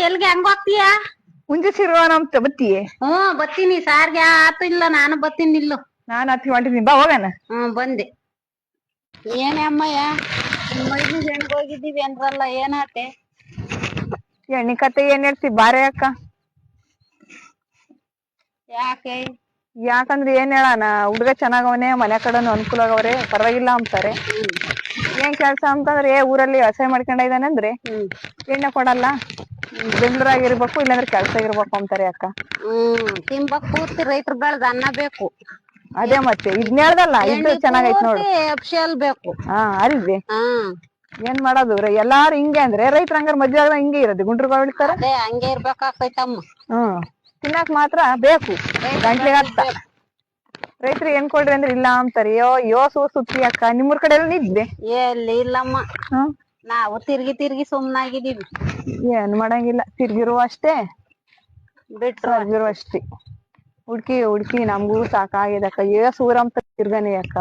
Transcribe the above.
ಎಲ್ಗೆ ಹೆಂಗ್ ಹೋಗ್ತೀಯ? ಮುಂಜೆ ಸಿರುವ ನಮ್ ಬತ್ತೀಯೇ? ಬತ್ತೀನಿ. ಸಾರ್ಗೆ ಆತು ಇಲ್ಲ, ನಾನು ಬತ್ತೀನಿ ನಿಲ್ಲು. ನಾನ್ ಹತ್ತಿ ಹೊಂಟಿದ್ದೀನಿ, ಬಾ ಹೋಗಣ. ಬಂದೆ. ಏನೇ ಅಮ್ಮಯ್ಯ, ಮೈದ್ನ ಹೆಣ್ಗ್ ಹೋಗಿದ್ದೀವಿ ಅಂದ್ರಲ್ಲ, ಏನಾತೆ? ಎಣ್ಣಿ ಕತೆ ಏನ್ ಹೇಳ್ತಿ ಬಾರೆ ಅಕ್ಕ. ಯಾಕೆ? ಯಾಕಂದ್ರೆ ಏನ್ ಹೇಳಣ, ಹುಡ್ಗ ಚೆನ್ನಾಗವನೆ, ಮನೆ ಕಡೆನು ಅನುಕೂಲ ಆಗವ್ರೆ, ಪರವಾಗಿಲ್ಲ ಅಂತಾರೆ. ಏನ್ ಕೆಲ್ಸ ಅಂತಂದ್ರೆ ಊರಲ್ಲಿ ವ್ಯವಸಾಯ ಮಾಡ್ಕೊಂಡ ಇದ್ದಾನೆ ಅಂದ್ರೆ ಎಣ್ಣೆ ಕೊಡಲ್ಲ, ಬೆಂಗ್ಳೂರಾಗಿರ್ಬೇಕು ಇಲ್ಲಾಂದ್ರೆ ಕೆಲ್ಸ ಇರ್ಬೇಕು ಅಂತಾರೆ ಅಕ್ಕ. ತಿಂಬಕ್ ಪೂರ್ತಿ ರೈತರ ಬೆಳ್ದ ಅನ್ನ ಬೇಕು. ಅದೇ ಮತ್ತೆ ಇದ್ನ ಹೇಳ್ದಲ್ಲ, ಇದು ಚೆನ್ನಾಗೈತ್ ನೋಡು. ಎಫ್ಸಿಎಲ್ ಬೇಕು. ಅಲ್ವೇ? ಏನ್ ಮಾಡೋದು, ಎಲ್ಲಾರು ಹಿಂಗೆ ಅಂದ್ರೆ ರೈತರ ಹಂಗಾರ ಮದ್ವೆ ಆಗ ಹಿಂಗೆ ಇರೋದು, ಗುಂಡ್ರು ಬೆಳಿತಾರ. ಅದೇ ಹಂಗೆ ಇರ್ಬೇಕಾಗ್ತೈತಮ್ಮ. ತಿನ್ನಾಕ್ ಮಾತ್ರ ಬೇಕು, ಗಂಟ್ಲಿಗೆ ಹತ್ತ. ರೈತರು ಏನ್ ಕೊಡ್ರಿ ಅಂದ್ರೆ ಇಲ್ಲ ಅಂತಾರೆ. ಯೋ ಸುತ್ತಿ ಅಕ್ಕ, ನಿಮ್ಮೂರ್ ಕಡೆ ಎಲ್ಲ ನಿದ್ದೆ ಎಲ್ಲಿ ಇಲ್ಲಮ್ಮ. ನಾವು ತಿರ್ಗಿ ಸುಮ್ನಾಗಿದ್ದೀವಿ. ಏನ್ ಮಾಡಂಗಿಲ್ಲ, ತಿರ್ಗಿರುವ ಅಷ್ಟೇ, ಸರ್ಗಿರುವ ಅಷ್ಟೇ. ಹುಡ್ಕಿ ನಮ್ಗೂ ಸಾಕಾಗಿದಕ್ಕ. ಊರಂತ ತಿರ್ಗಾನಿ ಅಕ್ಕ.